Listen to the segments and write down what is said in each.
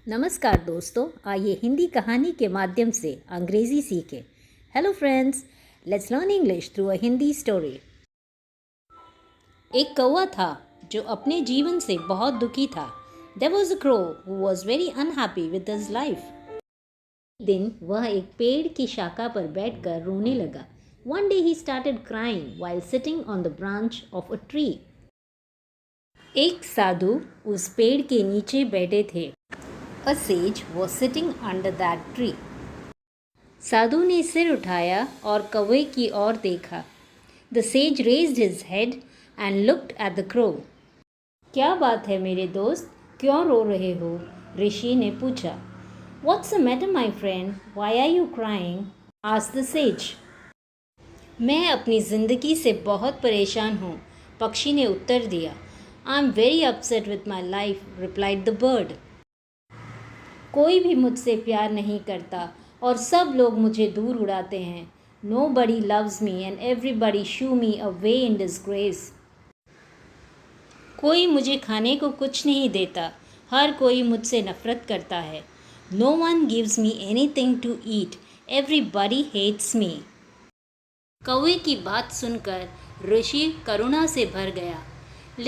नमस्कार दोस्तों, आइए हिंदी कहानी के माध्यम से अंग्रेजी सीखें। Hello friends, let's learn English through a Hindi story. एक कौवा था जो अपने जीवन से बहुत दुखी था। There was a crow who was very unhappy with his life. एक दिन वह एक पेड़ की शाखा पर बैठकर रोने लगा। One day he started crying while sitting on the branch of a tree. एक साधु उस पेड़ के नीचे बैठे थे। A sage was sitting under that tree. साधु ने सिर उठाया और कौवे की ओर देखा। The sage raised his head and looked at the crow. क्या बात है मेरे दोस्त, क्यों रो रहे हो? ऋषि ने पूछा। What's the matter, my friend? Why are you crying? asked the sage. मैं अपनी ज़िंदगी से बहुत परेशान हूँ, पक्षी ने उत्तर दिया। I'm very upset with my life, replied the bird. कोई भी मुझसे प्यार नहीं करता और सब लोग मुझे दूर उड़ाते हैं। Nobody loves me and everybody shoo me away in disgrace. कोई मुझे खाने को कुछ नहीं देता, हर कोई मुझसे नफरत करता है। No one gives me anything to eat. Everybody hates me. कौवे की बात सुनकर ऋषि करुणा से भर गया।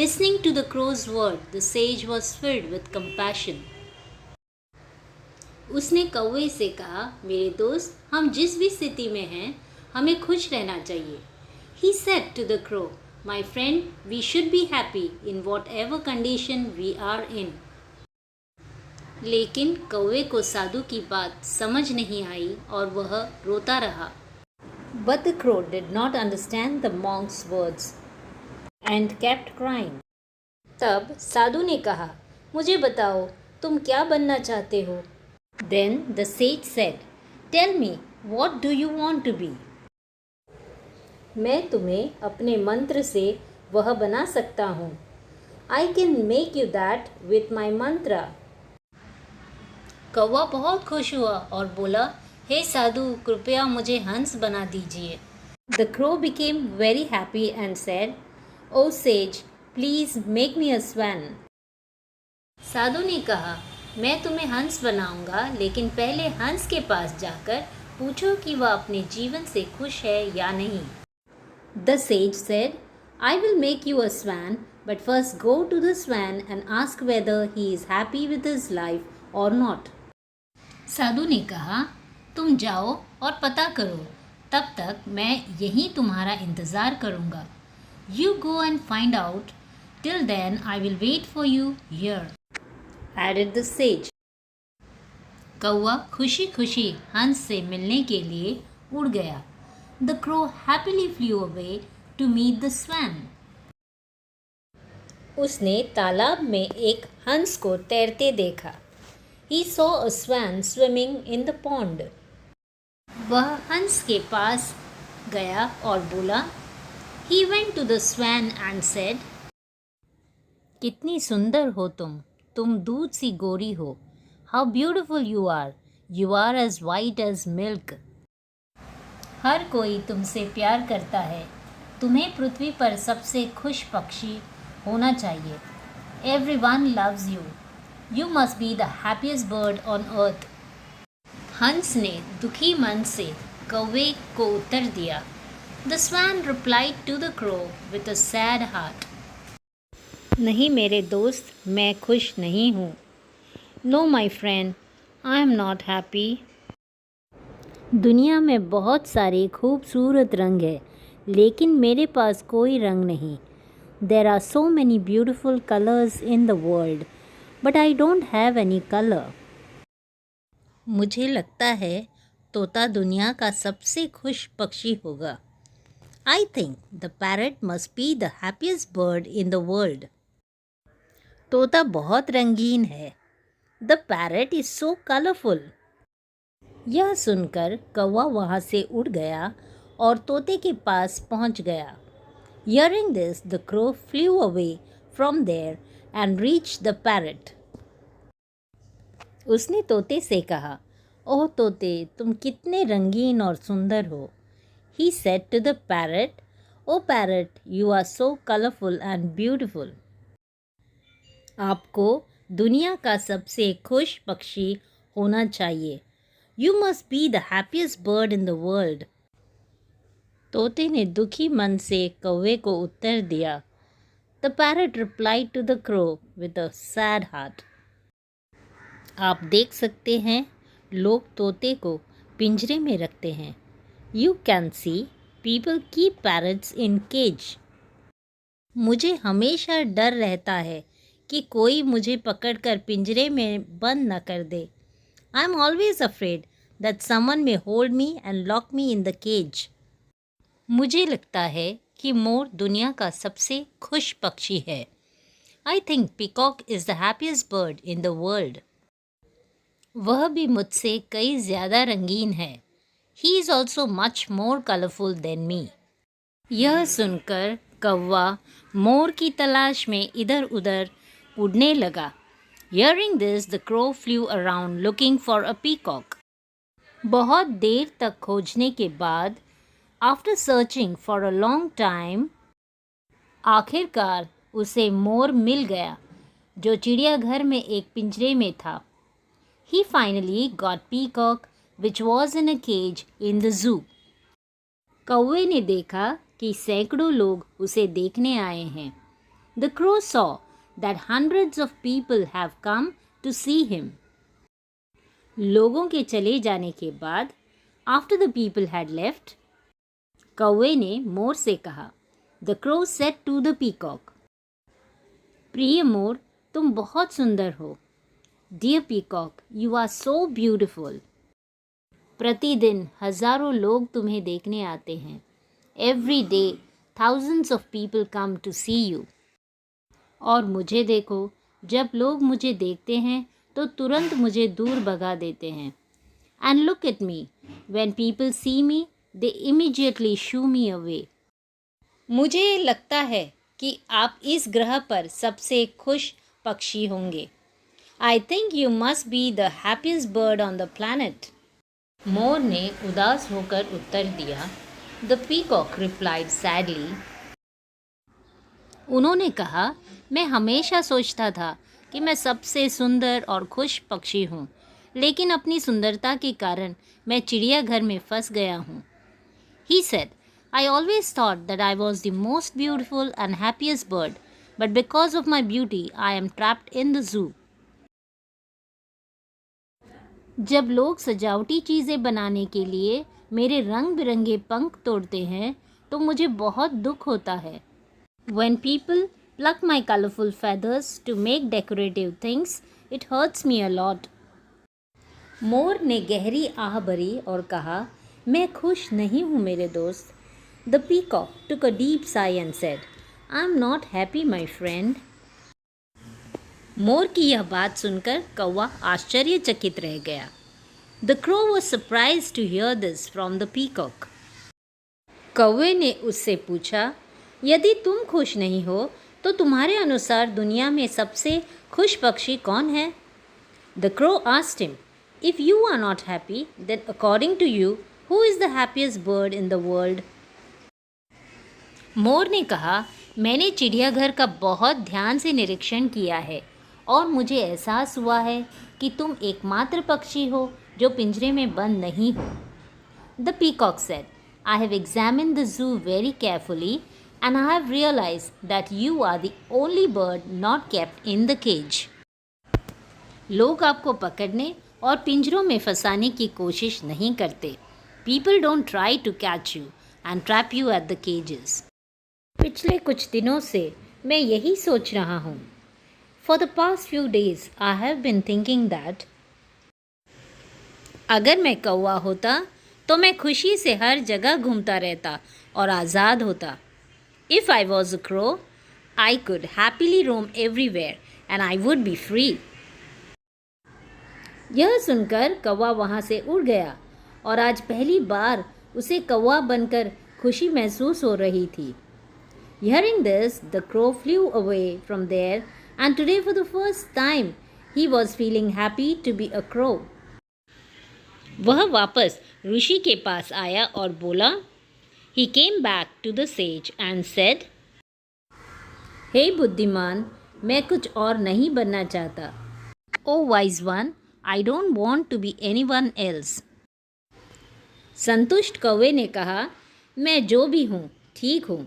Listening to the crow's word, the sage was filled with compassion. उसने कौवे से कहा, मेरे दोस्त, हम जिस भी स्थिति में हैं, हमें खुश रहना चाहिए। He said to the crow, my friend, we should be happy in whatever condition we are in. लेकिन कौवे को साधु की बात समझ नहीं आई और वह रोता रहा। But the crow did not understand the monk's words and kept crying. तब साधु ने कहा, मुझे बताओ, तुम क्या बनना चाहते हो? Then the sage said, tell me, what do you want to be? मैं तुम्हें अपने मंत्र से वह बना सकता हूँ। I can make you that with my mantra. कौवा बहुत खुश हुआ और बोला, हे साधु, कृपया मुझे हंस बना दीजिए। The crow became very happy and said, O sage, please make me a swan. साधु ने कहा, मैं तुम्हें हंस बनाऊंगा, लेकिन पहले हंस के पास जाकर पूछो कि वह अपने जीवन से खुश है या नहीं। The sage said, I will make you a swan, but first go to the swan and ask whether he is happy with his life or not. साधु ने कहा, तुम जाओ और पता करो, तब तक मैं यहीं तुम्हारा इंतज़ार करूंगा। You go and find out. Till then I will wait for you here, added the sage. कौवा खुशी खुशी हंस से मिलने के लिए उड़ गया। The crow happily flew away to meet the swan. उसने तालाब में एक हंस को तैरते देखा। He saw a swan swimming in the pond. वह हंस के पास गया और बोला। He went to the swan and said, कितनी सुंदर हो तुम दूध सी गोरी हो। How beautiful you are. You are as white as milk. हर कोई तुमसे प्यार करता है। तुम्हें पृथ्वी पर सबसे खुश पक्षी होना चाहिए। Everyone loves you. You must be the happiest bird on earth. हंस ने दुखी मन से कौवे को उत्तर दिया। The swan replied to the crow with a sad heart. नहीं मेरे दोस्त, मैं खुश नहीं हूँ। No my friend, I am not happy. दुनिया में बहुत सारे खूबसूरत रंग हैं, लेकिन मेरे पास कोई रंग नहीं। There are so many beautiful colors in the world, but I don't have any color. मुझे लगता है तोता दुनिया का सबसे खुश पक्षी होगा। I think the parrot must be the happiest bird in the world. तोता बहुत रंगीन है। The parrot is so colorful. यह सुनकर कौवा वहाँ से उड़ गया और तोते के पास पहुँच गया। Hearing this, the crow flew away from there and reached the parrot. उसने तोते से कहा, ओह तोते, तुम कितने रंगीन और सुंदर हो। He said to the parrot, Oh parrot, you are so colorful and beautiful. आपको दुनिया का सबसे खुश पक्षी होना चाहिए। You must be the happiest bird in the world. तोते ने दुखी मन से कौवे को उत्तर दिया। The parrot replied to the crow with a sad heart. आप देख सकते हैं, लोग तोते को पिंजरे में रखते हैं। You can see people keep parrots in cage. मुझे हमेशा डर रहता है कि कोई मुझे पकड़कर पिंजरे में बंद न कर दे। I am always afraid that someone may hold me and lock me in the cage. मुझे लगता है कि मोर दुनिया का सबसे खुश पक्षी है। I think peacock is the happiest bird in the world. वह भी मुझसे कई ज़्यादा रंगीन है। He is also much more colourful than me. यह सुनकर कौवा मोर की तलाश में इधर उधर उड़ने लगा। Hearing this, the crow flew around looking for a peacock. बहुत देर तक खोजने के बाद, after searching for a long time, आखिरकार उसे मोर मिल गया जो चिड़ियाघर में एक पिंजरे में था। He finally got peacock which was in a cage in the zoo. कौवे ने देखा कि सैकड़ों लोग उसे देखने आए हैं। The crow saw that hundreds of people have come to see him. लोगों के चले जाने के बाद, after the people had left, कौवे ने मोर से कहा। The crow said to the peacock, प्रिय मोर, तुम बहुत सुंदर हो। Dear peacock, you are so beautiful. प्रतिदिन हजारों लोग तुम्हें देखने आते हैं। Every day, thousands of people come to see you. और मुझे देखो, जब लोग मुझे देखते हैं तो तुरंत मुझे दूर भगा देते हैं। And look at me, when people see me, they immediately shoo me away. मुझे लगता है कि आप इस ग्रह पर सबसे खुश पक्षी होंगे। I think you must be the happiest bird on the planet. मोर ने उदास होकर उत्तर दिया। The peacock replied sadly. उन्होंने कहा, मैं हमेशा सोचता था कि मैं सबसे सुंदर और खुश पक्षी हूँ, लेकिन अपनी सुंदरता के कारण मैं चिड़ियाघर में फंस गया हूँ। He said, I always thought that I was the most beautiful and happiest bird, but because of my beauty, I am trapped in the zoo. जब लोग सजावटी चीज़ें बनाने के लिए मेरे रंग बिरंगे पंख तोड़ते हैं तो मुझे बहुत दुख होता है। When people pluck my colorful feathers to make decorative things, it hurts me a lot. मोर ने गहरी आह भरी और कहा, मैं खुश नहीं हूँ मेरे दोस्त। The peacock took a deep sigh and said, I am not happy, my friend. मोर की यह बात सुनकर कौवा आश्चर्यचकित रह गया। The crow was surprised to hear this from the peacock. कौवे ने उससे पूछा, यदि तुम खुश नहीं हो तो तुम्हारे अनुसार दुनिया में सबसे खुश पक्षी कौन है? The crow asked him, if you are not happy, then according to you, who is the happiest bird in the world? मोर ने कहा, मैंने चिड़ियाघर का बहुत ध्यान से निरीक्षण किया है और मुझे एहसास हुआ है कि तुम एकमात्र पक्षी हो जो पिंजरे में बंद नहीं हो। The peacock said, I have examined the zoo very carefully and I have realized that you are the only bird not kept in the cage. लोग आपको पकड़ने और पिंजरों में फंसाने की कोशिश नहीं करते। People don't try to catch you and trap you at the cages. पिछले कुछ दिनों से मैं यही सोच रहा हूँ। For the past few days, I have been thinking that अगर मैं कौवा होता तो मैं खुशी से हर जगह घूमता रहता और आज़ाद होता। If I was a crow, I could happily roam everywhere and I would be free. यह सुनकर कौवा वहाँ से उड़ गया और आज पहली बार उसे कौवा बनकर खुशी महसूस हो रही थी। Hearing this, the crow flew away from there and today for the first time he was feeling happy to be a crow. वह वापस ऋषि के पास आया और बोला, He came back to the sage and said, हे बुद्धिमान, मैं कुछ और नहीं बनना चाहता। O wise one, I don't want to be anyone else. संतुष्ट कौवे ने कहा, मैं जो भी हूँ ठीक हूँ।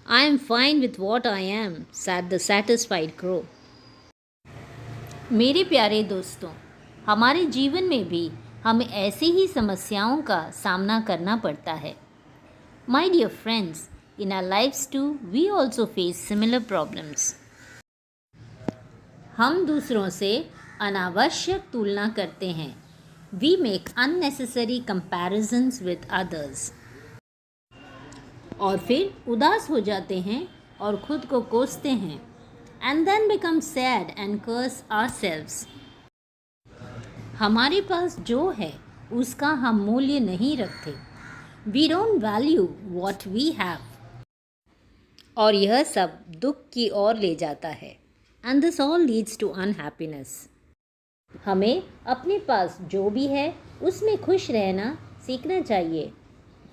I am fine with what I am, sad the satisfied crow. मेरे प्यारे दोस्तों, हमारे जीवन में भी हमें ऐसी ही समस्याओं का सामना करना पड़ता है। My dear friends, in our lifes too we also face similar problems. हम दूसरों से अनावश्यक तुलना करते हैं। We make unnecessary comparisons with others. और फिर उदास हो जाते हैं और खुद को कोसते हैं। And then become sad and curse ourselves. हमारे पास जो है उसका हम मूल्य नहीं रखते। We don't value what we have. और यह सब दुख की ओर ले जाता है। And this all leads to unhappiness. हमें अपने पास जो भी है उसमें खुश रहना सीखना चाहिए।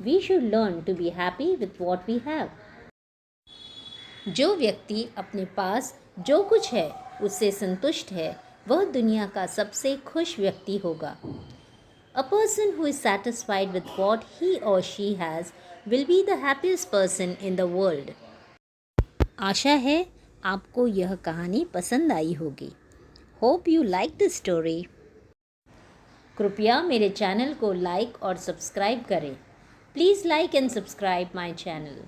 We should learn to be happy with what we have. जो व्यक्ति अपने पास जो कुछ है उससे संतुष्ट है, वह दुनिया का सबसे खुश व्यक्ति होगा। A person who is satisfied with what he or she has will be the happiest person in the world. आशा है आपको यह कहानी पसंद आई होगी। Hope you like this story. कृपया मेरे चैनल को लाइक और सब्सक्राइब करें। Please like and subscribe my channel.